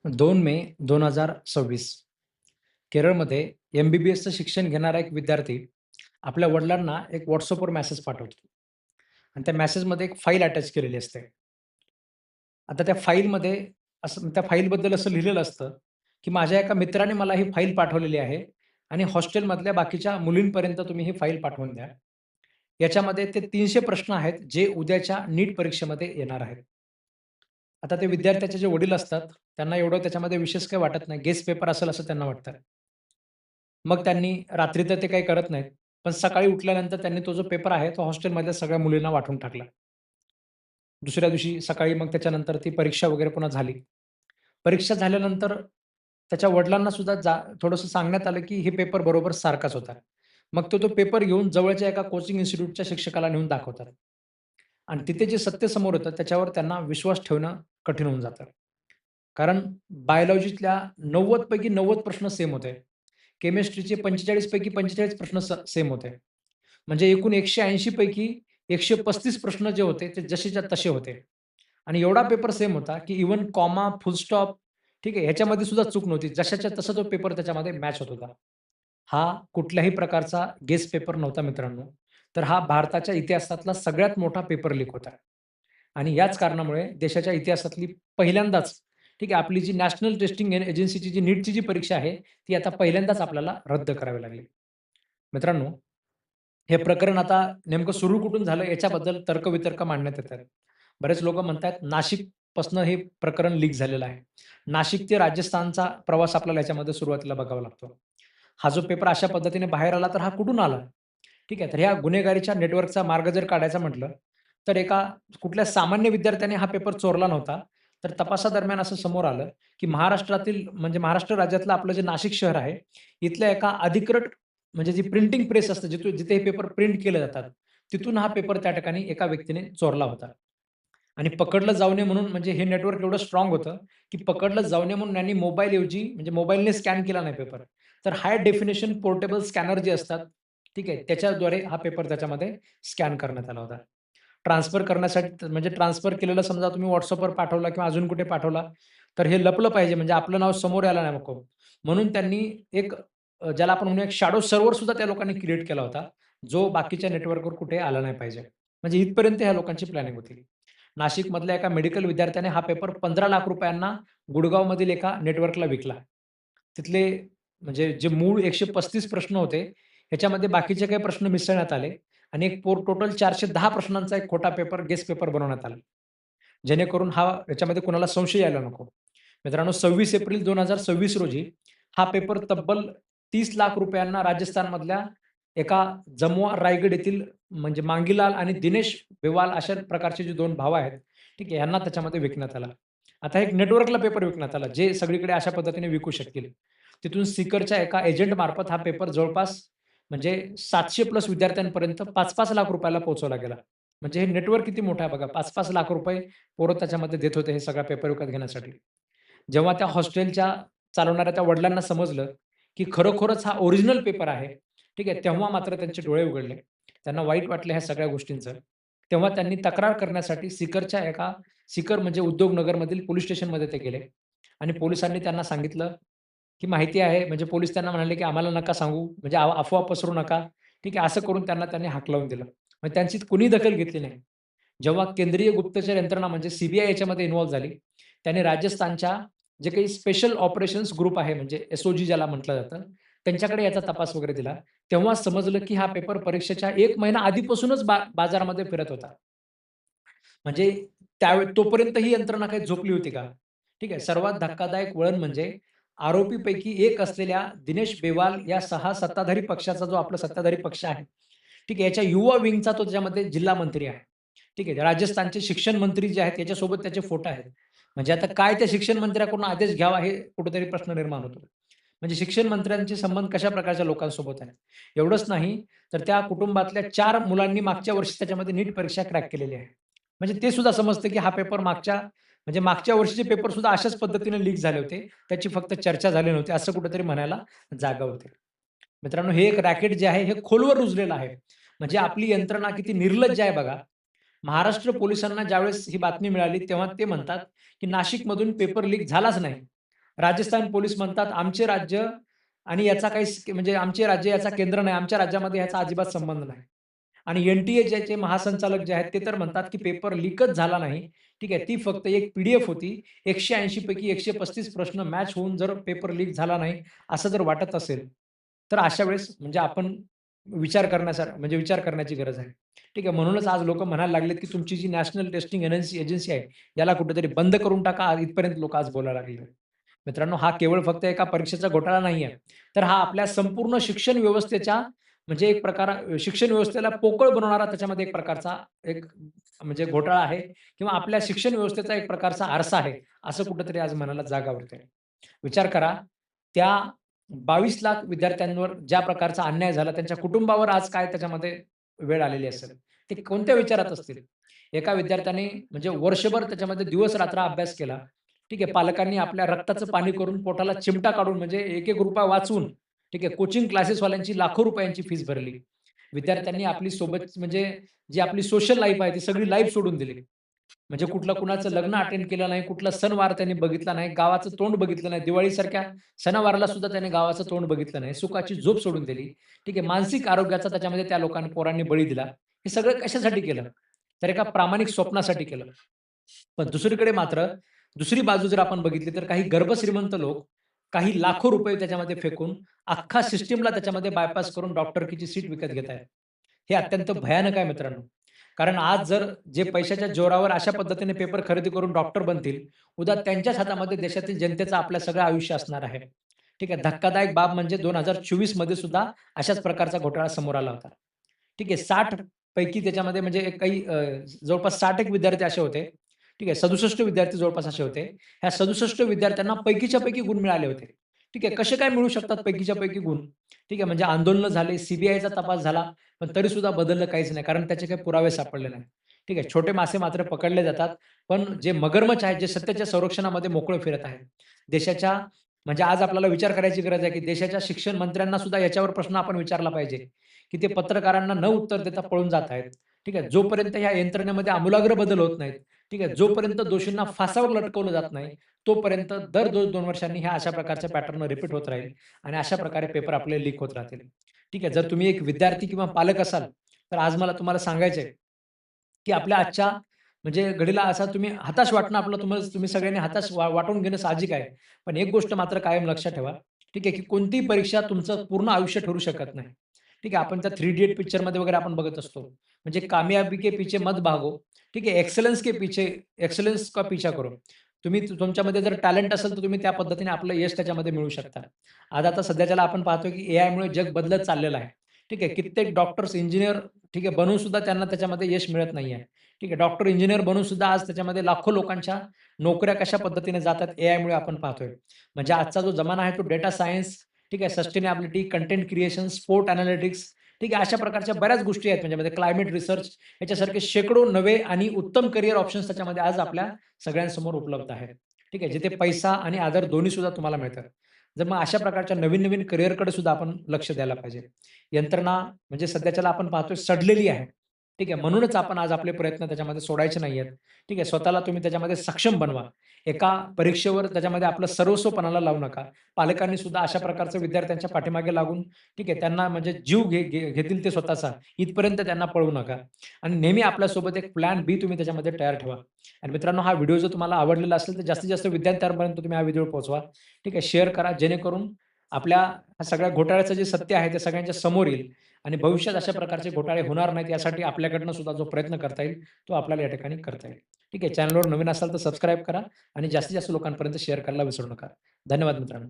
2 मे 2026 केरळमध्ये एम-बी-बी-एसचं शिक्षण घेणारा एक विद्यार्थी आपल्या वडिलांना एक WhatsAppवर मेसेज पाठवतो आणि त्या मेसेजमध्ये एक फाईल अटॅच केलेली असते. आता त्या फाईलमध्ये त्या फाईलबद्दल असं लिहिलेलं असतं, की माझ्या एका मित्राने मला ही फाईल पाठवलेली आहे आणि हॉस्टेलमधल्या बाकीच्या मुलींपर्यंत तुम्ही ही फाईल पाठवून द्या. याच्यामध्ये ते 300 प्रश्न आहेत, जे उद्याच्या नीट परीक्षेमध्ये येणार आहेत. आता ते विद्यार्थ्याचे जे वडील असतात, त्यांना एवढं त्याच्यामध्ये विशेष काही वाटत नाही. गेस पेपर असेल असं त्यांना वाटतं. मग त्यांनी रात्री तर ते काही करत नाहीत. पण सकाळी उठल्यानंतर त्यांनी तो जो पेपर आहे, तो हॉस्टेलमधल्या सगळ्या मुलींना वाटून टाकला. दुसऱ्या दिवशी सकाळी मग त्याच्यानंतर ती परीक्षा वगैरे पुन्हा झाली. परीक्षा झाल्यानंतर त्याच्या वडिलांना सुद्धा थोडंसं सांगण्यात आलं, की हे पेपर बरोबर सारखाच होता. मग तो पेपर घेऊन जवळच्या एका कोचिंग इन्स्टिट्यूटच्या शिक्षकाला नेऊन दाखवतात. आणि तिथे जे सत्य समोर होतं, त्याच्यावर त्यांना विश्वास ठेवणं कठीण होऊन जातं. कारण बायोलॉजीतल्या 90 पैकी 90 प्रश्न सेम होते. केमिस्ट्रीचे 45 पैकी 45 प्रश्न सेम होते. म्हणजे एकूण 180 पैकी 135 प्रश्न जे होते ते जसेच्या तसे होते. आणि एवढा पेपर सेम होता, की इव्हन कॉमा, फुल स्टॉप ठीक आहे, ह्याच्यामध्ये सुद्धा चूक नव्हती. जशाच्या तसा तो पेपर त्याच्यामध्ये मॅच होत होता. हा कुठल्याही प्रकारचा गेस पेपर नव्हता मित्रांनो. तर हा भारताच्या इतिहासातला सगळ्यात मोठा पेपर लीक होता. आणि याच कारणामुळे देशाच्या इतिहासातली पहिल्यांदाच ठीक आहे, आपली जी नॅशनल टेस्टिंग एजन्सीची जी नीटची जी परीक्षा आहे, ती आता पहिल्यांदाच आपल्याला रद्द करावी लागली. मित्रांनो, हे प्रकरण आता नेमकं सुरू कुठून झालं याच्याबद्दल तर्कवितर्क मांडण्यात येतात. बरेच लोकं म्हणतायत नाशिकपासून हे प्रकरण लीक झालेलं आहे. नाशिक ते राजस्थानचा प्रवास आपल्याला याच्यामध्ये सुरुवातीला बघावा लागतो. हा जो पेपर अशा पद्धतीने बाहेर आला, तर हा कुठून आला? ठीक आहे. तर ह्या गुन्हेगारीच्या नेटवर्कचा मार्ग जर काढायचा म्हटलं, तर एका कुठल्या सामान्य विद्यार्थ्याने हा पेपर चोरला नव्हता. तर तपासादरम्यान असं समोर आलं, की महाराष्ट्रातील म्हणजे महाराष्ट्र राज्यातलं आपलं जे नाशिक शहर आहे, इथल्या एका अधिकृत म्हणजे जी प्रिंटिंग प्रेस असते, जिथे हे पेपर प्रिंट केले जातात, तिथून हा पेपर त्या ठिकाणी एका व्यक्तीने चोरला होता. आणि पकडलं जाऊ नये म्हणून म्हणजे हे नेटवर्क एवढं स्ट्राँग होतं, की पकडलं जाऊ नये म्हणून यांनी मोबाईलऐवजी म्हणजे मोबाईलने स्कॅन केला नाही पेपर. तर हाय डेफिनिशन पोर्टेबल स्कॅनर जे असतात, ठीक आहे, त्याच्याद्वारे हा पेपर त्याच्यामध्ये स्कॅन करण्यात आला होता. ट्रान्सफर करण्यासाठी म्हणजे ट्रान्सफर केलेलं समजा तुम्ही WhatsAppवर पाठवला किंवा अजून कुठे पाठवला, तर हे लपलं पाहिजे म्हणजे आपलं नाव समोर यायला नाही नको. म्हणून त्यांनी एक ज्याला आपण म्हणूया एक शॅडो सर्व्हर सुद्धा त्या लोकांनी क्रिएट केला होता, जो बाकीच्या नेटवर्कवर कुठे आला नाही पाहिजे. म्हणजे इथपर्यंत ह्या लोकांची प्लॅनिंग होती. नाशिकमधल्या एका मेडिकल विद्यार्थ्याने हा पेपर ₹15,00,000 गुडगावमधील एका नेटवर्कला विकला. तिथले म्हणजे जे मूळ 135 प्रश्न होते, ह्याच्यामध्ये बाकीचे काही प्रश्न मिसळण्यात आले आणि एक टोटल 410 प्रश्नांचा एक खोटा पेपर, गेस पेपर बनवण्यात आला. जेणेकरून याच्यामध्ये कुणाला संशय यायला नको. मित्रांनो 26 एप्रिल 2026 रोजी हा पेपर तब्बल ₹30,00,000 राजस्थानमधल्या एका जमुआ रायगड येथील म्हणजे मांगीलाल आणि दिनेश बेवाल अशा प्रकारचे जे 2 भाव आहेत, ठीक आहे, ह्यांना त्याच्यामध्ये विकण्यात आला. आता एक नेटवर्कला पेपर विकण्यात आला, जे सगळीकडे अशा पद्धतीने विकू शकतील. तिथून सीकरच्या एका एजंटमार्फत हा पेपर जवळपास म्हणजे 700 प्लस विद्यार्थ्यांपर्यंत ₹5-5 लाख ला पोहोचवला गेला. म्हणजे हे नेटवर्क किती मोठं आहे बघा. ₹5-5 लाख पोरं त्याच्यामध्ये देत होते हे सगळा पेपर विकत घेण्यासाठी. जेव्हा त्या हॉस्टेलच्या चालवणाऱ्या त्या वडिलांना समजलं, की खरोखरच हा ओरिजिनल पेपर आहे. ठीक आहे. तेव्हा मात्र त्यांचे डोळे उघडले. त्यांना वाईट वाटलं ह्या सगळ्या गोष्टींचं. तेव्हा त्यांनी तक्रार करण्यासाठी सिकर म्हणजे उद्योगनगरमधील पोलिस स्टेशनमध्ये ते गेले आणि पोलिसांनी त्यांना सांगितलं, की माहिती आहे म्हणजे पोलिस त्यांना म्हणाले, की "आम्हाला नका सांगू, म्हणजे अफवा पसरू नका." ठीक आहे. असं करून त्यांनी हाकलवून दिलं. मग त्यांची कुणी दखल घेतली नाही. जेव्हा केंद्रीय गुप्तचर यंत्रणा म्हणजे याच्यामध्ये इन्व्हॉल्व झाली, त्याने राजस्थानच्या जे काही स्पेशल ऑपरेशन्स ग्रुप आहे म्हणजे एस-ओ-जी ज्याला म्हटलं जातं, त्यांच्याकडे याचा तपास वगैरे दिला. तेव्हा समजलं, की हा पेपर परीक्षेच्या 1 महिना आधीपासूनच बाजारामध्ये फिरत होता. म्हणजे तोपर्यंत ही यंत्रणा काही झोपली होती का? ठीक आहे. सर्वात धक्कादायक वळण म्हणजे आरोपीपैकी एक असलेल्या दिनेश बेवाल या 6 सत्ताधारी पक्षाचा जो आपला सत्ताधारी पक्ष आहे, ठीक आहे. याच्या युवा विंगचा तो त्याच्यामध्ये जिल्हा मंत्री आहे. ठीक आहे. राजस्थानचे शिक्षण मंत्री जे आहेत त्याच्यासोबत त्याचे फोटो आहेत. म्हणजे आता काय त्या शिक्षण मंत्र्याकडून आदेश घ्यावा हे कुठेतरी प्रश्न निर्माण होतो. म्हणजे शिक्षण मंत्र्यांचे संबंध कशा प्रकारच्या लोकांसोबत आहेत. एवढंच नाही तर त्या कुटुंबातल्या 4 मुलांनी मागच्या वर्षी त्याच्यामध्ये नीट परीक्षा क्रॅक केलेली आहे. म्हणजे ते सुद्धा समजतं, की हा पेपर मागच्या वर्षीचे पेपर सुद्धा अशाच पद्धतीने लीक झाले होते. त्याची फक्त चर्चा झाली नव्हती असं कुठेतरी म्हणायला जागा होते. मित्रांनो हे एक रॅकेट जे आहे हे खोलवर रुजलेलं आहे. म्हणजे आपली यंत्रणा किती निर्लज्ज आहे बघा. महाराष्ट्र पोलिसांना ज्यावेळेस ही बातमी मिळाली, तेव्हा ते म्हणतात, की नाशिकमधून पेपर लीक झालाच नाही. राजस्थान पोलीस म्हणतात, "आमचे राज्य आणि याचा काही म्हणजे आमचे राज्य याचा केंद्र नाही. आमच्या राज्यामध्ये ह्याचा अजिबात संबंध नाही." आणि एन-टी-एचे महासंचालक जे आहेत, ते तर म्हणतात, की पेपर लीकच झाला नाही. ठीक आहे. ती फक्त एक पी-डी-एफ होती. 180 पैकी 135 प्रश्न मॅच होऊन जर पेपर लीक झाला नाही, असं जर वाटत असेल, तर अशा वेळेस म्हणजे आपण विचार करण्याची गरज आहे. ठीक आहे. म्हणूनच आज लोकं म्हणायला लागलेत, की तुमची जी नॅशनल टेस्टिंग एजन्सी आहे, याला कुठेतरी बंद करून टाका. इथपर्यंत लोकं आज बोलायला लागले. मित्रांनो, हा केवळ फक्त एका परीक्षेचा घोटाळा नाहीये. तर हा आपल्या संपूर्ण शिक्षण व्यवस्थेच्या म्हणजे एक प्रकार शिक्षण व्यवस्थेला पोकळ बनवणारा त्याच्यामध्ये एक प्रकारचा एक म्हणजे घोटाळा आहे किंवा आपल्या शिक्षण व्यवस्थेचा एक प्रकारचा आरसा आहे, असं कुठेतरी आज मनाला जागा होते. विचार करा, त्या 22,00,000 विद्यार्थ्यांवर ज्या प्रकारचा अन्याय झाला, त्यांच्या कुटुंबावर आज काय त्याच्यामध्ये वेळ आलेली असेल. ते कोणत्या विचारात असतील? एका विद्यार्थ्याने म्हणजे वर्षभर त्याच्यामध्ये दिवस-रात्र अभ्यास केला. ठीक आहे. पालकांनी आपल्या रक्ताचं पाणी करून पोटाला चिमटा काढून म्हणजे एक-एक रुपया वाचवून, ठीक आहे, कोचिंग क्लासेसवाल्यांची लाखो रुपयांची फीस भरली. विद्यार्थ्यांनी आपली सोबत म्हणजे जी आपली सोशल लाईफ आहे, ती सगळी लाईफ सोडून दिली. म्हणजे कुठलं कुणाचं लग्न अटेंड केलं नाही, कुठला सणवार त्यांनी बघितला नाही, गावाचं तोंड बघितलं नाही. दिवाळीसारख्या सणावाराला सुद्धा त्याने गावाचं तोंड बघितलं नाही. सुखाची झोप सोडून दिली. ठीक आहे. मानसिक आरोग्याचा त्याच्यामध्ये त्या लोकांनी पोरांनी बळी दिला. हे सगळं कशासाठी केलं? तर एका प्रामाणिक स्वप्नासाठी केलं. पण दुसरीकडे मात्र दुसरी बाजू जर आपण बघितली तर काही गर्भश्रीमंत लोक काही लाखो रुपये त्याच्यामध्ये फेकून अख्खा सिस्टमला त्याच्यामध्ये बायपास करून डॉक्टरकीची सीट विकत घेत आहेत. हे अत्यंत भयानक आहे मित्रांनो. कारण आज जर जे पैशाच्या जोरावर अशा पद्धतीने पेपर खरेदी करून डॉक्टर बनतील, उद्या त्यांच्याच हातामध्ये देशातील जनतेचं आपलं सगळं आयुष्य असणार आहे. ठीक आहे. धक्कादायक बाब म्हणजे 2024 मध्ये सुद्धा अशाच प्रकारचा घोटाळा समोर आला होता. ठीक आहे. 60 पैकी त्याच्यामध्ये म्हणजे काही जवळपास 60 एक विद्यार्थी असे होते. ठीक आहे. 67 विद्यार्थी जवळपास असे होते. ह्या 67 विद्यार्थ्यांना पैकीच्या पैकी गुण मिळाले होते. ठीक आहे. कसे काय मिळू शकतात पैकीच्या पैकी गुण? ठीक आहे. म्हणजे आंदोलनं झाले, सी तपास झाला, पण तरीसुद्धा बदललं काहीच नाही. कारण त्याचे काही पुरावे सापडले नाही. ठीक आहे. छोटे मासे मात्र पकडले जातात. पण जे मगरमच्छ आहेत, जे सत्तेच्या संरक्षणामध्ये मोकळे फिरत आहेत. देशाच्या म्हणजे आज आपल्याला विचार करायची गरज आहे, की देशाच्या शिक्षण मंत्र्यांना सुद्धा याच्यावर प्रश्न आपण विचारला पाहिजे, की ते पत्रकारांना न उत्तर देता पळून जात आहेत. ठीक आहे. जोपर्यंत ह्या यंत्रणेमध्ये आमूलाग्र बदल होत नाहीत, ठीक आहे. जोपर्यंत दोषींना फासावर लटकवलं जात नाही, तोपर्यंत दर 2-2 वर्षांनी ह्या अशा प्रकारच्या पॅटर्न रिपीट होत राहील आणि अशा प्रकारे पेपर आपले लीक होत राहतील. ठीक आहे. जर तुम्ही एक विद्यार्थी किंवा पालक असाल, तर आज मला तुम्हाला सांगायचं आहे, की आपल्या आजच्या म्हणजे घडीला असा तुम्ही हताश वाटणं आपलं तुम्ही सगळ्यांनी हताश वाटून घेणं साहजिक आहे. पण एक गोष्ट मात्र कायम लक्षात ठेवा, ठीक आहे, की कोणतीही परीक्षा तुमचं पूर्ण आयुष्य ठरू शकत नाही. ठीक आहे. आपण त्या थ्री इडियट पिक्चरमध्ये वगैरे आपण बघत असतो. म्हणजे कामयाबी के पीछे मत भागो. ठीक आहे. एक्सेलेंस का पीछा करो. तुम्ही तुमच्यामध्ये जर टॅलेंट असेल, तर तुम्ही त्या पद्धतीने आपलं यश त्याच्यामध्ये मिळवू शकता. आज आता सध्याच्याला आपण पाहतो, की एआयमुळे जग बदलत चाललेलं आहे. ठीक आहे. कित्येक डॉक्टर्स, इंजिनिअर ठीक आहे, बनून सुद्धा त्यांना त्याच्यामध्ये यश मिळत नाहीये. ठीक आहे. डॉक्टर, इंजिनिअर बनून सुद्धा आज त्याच्यामध्ये लाखो लोकांच्या नोकऱ्या कशा पद्धतीने जातात एआयमुळे आपण पाहतोय. म्हणजे आजचा जो जमाना आहे तो डेटा सायन्स, ठीक आहे, sustainability, content creation, sport analytics, ठीक आहे, अशा प्रकारच्या बऱ्याच गोष्टी आहेत म्हणजे क्लायमेट रिसर्च याच्यासारखे शेकडो नवे आणि उत्तम करियर ऑप्शन्स त्याच्यामध्ये आज आपल्या सगळ्यांसमोर उपलब्ध आहेत. ठीक आहे. जिथे पैसा आणि आदर दोन्ही सुद्धा तुम्हाला मिळतात. जर मग अशा प्रकारच्या नवीन-नवीन करियरकडे सुद्धा आपण लक्ष द्यायला पाहिजे. यंत्रणा म्हणजे सध्याच्याला आपण पाहतोय सडलेली आहे. ठीक आहे. म्हणूनच आपण आज आपले प्रयत्न त्याच्यामध्ये सोडायचे नाहीयेत. ठीक आहे. स्वतःला तुम्ही त्याच्यामध्ये सक्षम बनवा. एका परीक्षेवर त्याच्यामध्ये आपलं सर्वस्व पणाला लावू नका. पालकांनी सुद्धा अशा प्रकारचं विद्यार्थ्यांच्या पाठीमागे लागून ठीक आहे, त्यांना म्हणजे जीव घेतील ते स्वतःचा, इथपर्यंत त्यांना पळवू नका. आणि नेहमी आपल्यासोबत एक प्लॅन बी तुम्ही त्याच्यामध्ये तयार ठेवा. आणि मित्रांनो, हा व्हिडिओ जर तुम्हाला आवडलेला असेल, तर जास्तीत जास्त विद्यार्थ्यांपर्यंत तुम्ही हा व्हिडिओ पोहोचवा. ठीक आहे. शेअर करा जेणेकरून आपल्या ह्या सगळ्या घोटाळ्याचं जे सत्य आहे, ते सगळ्यांच्या समोर येईल आणि भविष्यात अशा प्रकारचे घोटाळे होणार नाहीत यासाठी आपल्याकडनं सुद्धा जो प्रयत्न करता येईल, तो आपल्याला या ठिकाणी करता येईल. ठीक आहे. चॅनलवर नवीन असाल तर सबस्क्राईब करा आणि जास्तीत जास्त लोकांपर्यंत शेअर करायला विसरू नका. धन्यवाद मित्रांनो.